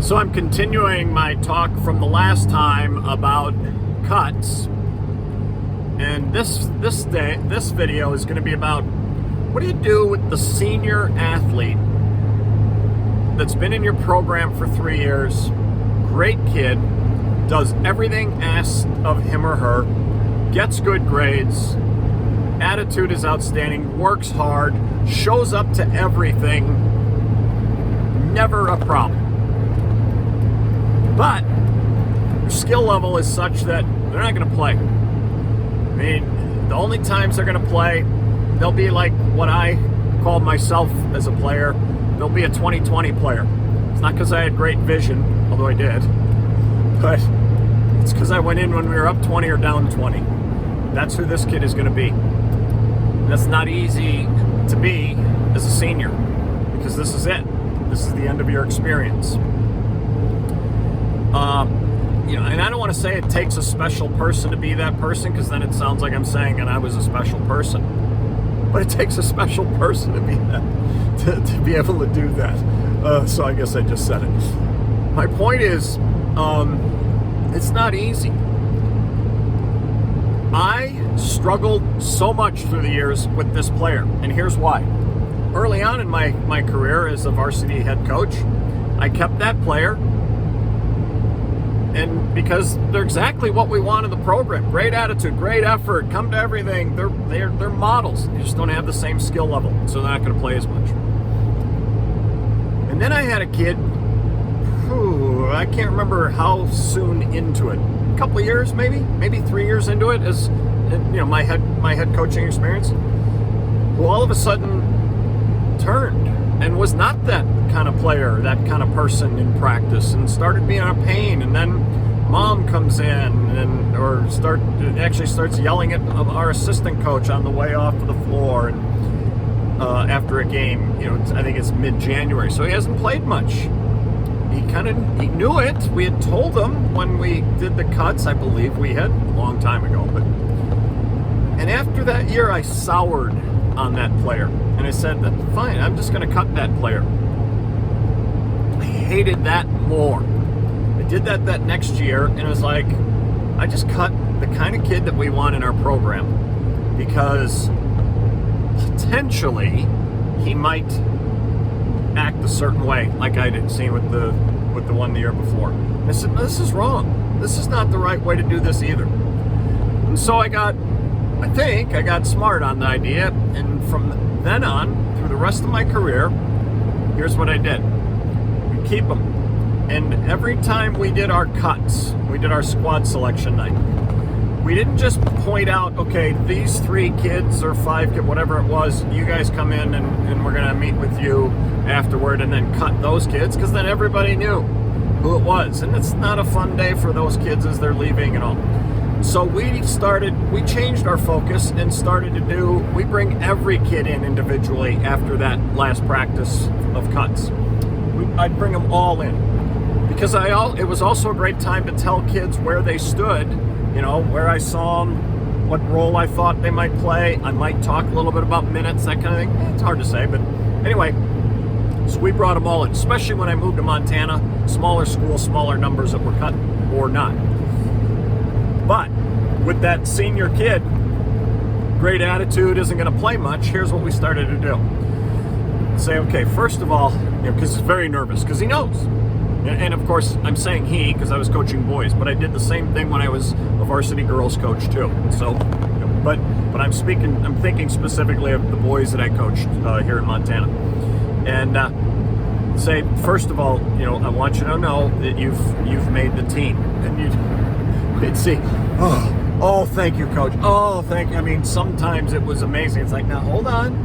So I'm continuing my talk from the last time about cuts, and this video is going to be about what do you do with the senior athlete that's been in your program for 3 years, great kid, does everything asked of him or her, gets good grades, attitude is outstanding, works hard, shows up to everything, never a problem. But their skill level is such that they're not going to play. I mean, the only times they're going to play, they'll be like what I called myself as a player. They'll be a 20-20 player. It's not because I had great vision, although I did, but it's because I went in when we were up 20 or down 20. That's who this kid is going to be. And that's not easy to be as a senior, because this is it. This is the end of your experience. And I don't want to say it takes a special person to be that person, because then it sounds like I'm saying that I was a special person. But it takes a special person to be that, to be able to do that. So I guess I just said it. My point is, it's not easy. I struggled so much through the years with this player, and here's why. Early on in my career as a varsity head coach, I kept that player. And because they're exactly what we want in the program. Great attitude, great effort, come to everything. They're models. They just don't have the same skill level, so they're not going to play as much. And then I had a kid, I can't remember how soon into it. A couple of years, maybe 3 years into it, as my head coaching experience, who all of a sudden turned and was not that kind of player, that kind of person in practice, and started being a pain. And then mom comes in or starts yelling at our assistant coach on the way off to the floor, and after a game. I think it's mid-January, so he hasn't played much. He knew it. We had told him when we did the cuts. I believe we had a long time ago, and after that year, I soured on that player, and I said, fine, I'm just going to cut that player. I hated that more. I did that next year, and it was like, I just cut the kind of kid that we want in our program, because potentially he might act a certain way, like I did see with the one the year before. And I said, this is wrong. This is not the right way to do this either. And so I think I got smart on the idea, and from then on, through the rest of my career, here's what I did. We keep them. And every time we did our cuts, we did our squad selection night, we didn't just point out, okay, these 3 kids or 5 kids, whatever it was, you guys come in and we're going to meet with you afterward, and then cut those kids, because then everybody knew who it was. And it's not a fun day for those kids as they're leaving and all. So we changed our focus and we bring every kid in individually after that last practice of cuts. I'd bring them all in, because it was also a great time to tell kids where they stood, where I saw them, what role I thought they might play. I might talk a little bit about minutes, that kind of thing. It's hard to say, but anyway, so we brought them all in, especially when I moved to Montana, smaller school, smaller numbers that were cut or not. But with that senior kid, great attitude, isn't going to play much, here's what we started to do. Say, okay, first of all, because he's very nervous, because he knows. And of course, I'm saying he, because I was coaching boys, but I did the same thing when I was a varsity girls coach too. So, but I'm thinking specifically of the boys that I coached here in Montana. And say, first of all, I want you to know that you've made the team. And you'd see, oh, thank you, coach. Oh, thank you. I mean, sometimes it was amazing. It's like, now hold on,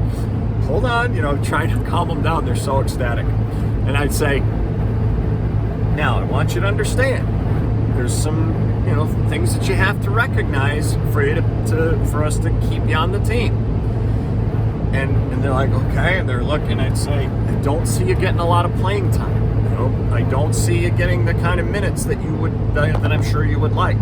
trying to calm them down. They're so ecstatic. And I'd say, now I want you to understand, there's some, things that you have to recognize for us to keep you on the team. And they're like, okay, and they're looking. I'd say, I don't see you getting a lot of playing time. I don't see you getting the kind of minutes that I'm sure you would like.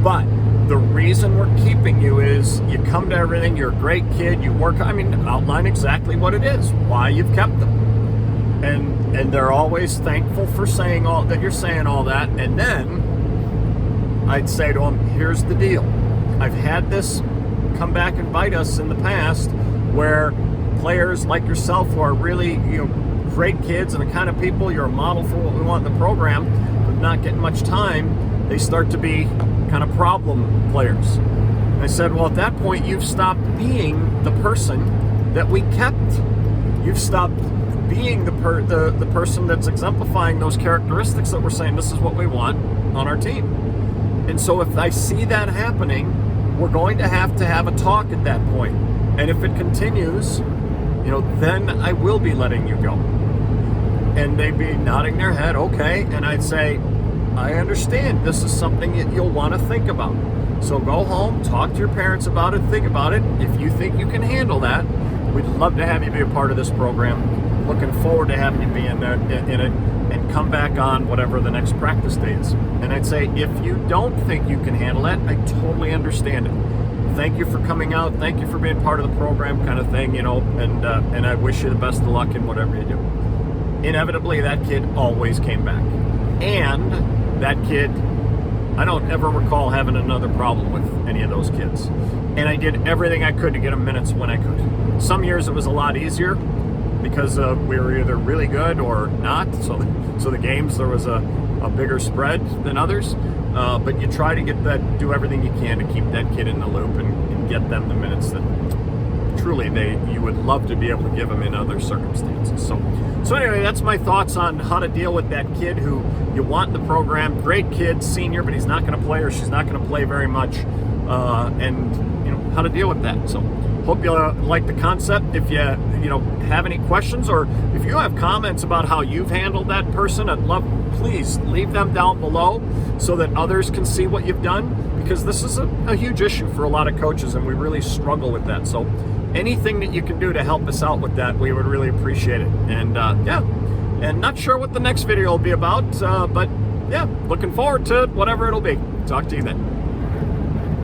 But the reason we're keeping you is you come to everything, you're a great kid, you work, outline exactly what it is, why you've kept them. and they're always thankful for saying all that, you're saying all that. And then I'd say to them, here's the deal. I've had this come back and bite us in the past, where players like yourself, who are really, great kids and the kind of people, you're a model for what we want in the program, but not getting much time, they start to be kind of problem players. And I said, well, at that point, you've stopped being the person that we kept. You've stopped being the person that's exemplifying those characteristics that we're saying this is what we want on our team. And so if I see that happening, we're going to have a talk at that point. And if it continues, then I will be letting you go. And they'd be nodding their head, okay. And I'd say, I understand. This is something that you'll want to think about. So go home, talk to your parents about it, think about it. If you think you can handle that, we'd love to have you be a part of this program. Looking forward to having you be in it and come back on whatever the next practice day is. And I'd say, if you don't think you can handle that, I totally understand it. Thank you for coming out. Thank you for being part of the program, kind of thing, and I wish you the best of luck in whatever you do. Inevitably, that kid always came back. And that kid, I don't ever recall having another problem with any of those kids. And I did everything I could to get them minutes when I could. Some years it was a lot easier because we were either really good or not. So the games, there was a bigger spread than others. But you try to do everything you can to keep that kid in the loop and get them the minutes that truly you would love to be able to give them in other circumstances. So anyway, that's my thoughts on how to deal with that kid who you want in the program. Great kid, senior, but he's not going to play or she's not going to play very much, and how to deal with that. So hope you like the concept. If you have any questions, or if you have comments about how you've handled that person, I'd love, please leave them down below so that others can see what you've done, because this is a huge issue for a lot of coaches and we really struggle with that. So anything that you can do to help us out with that, we would really appreciate it. And and not sure what the next video will be about, but yeah, looking forward to whatever it'll be. Talk to you then.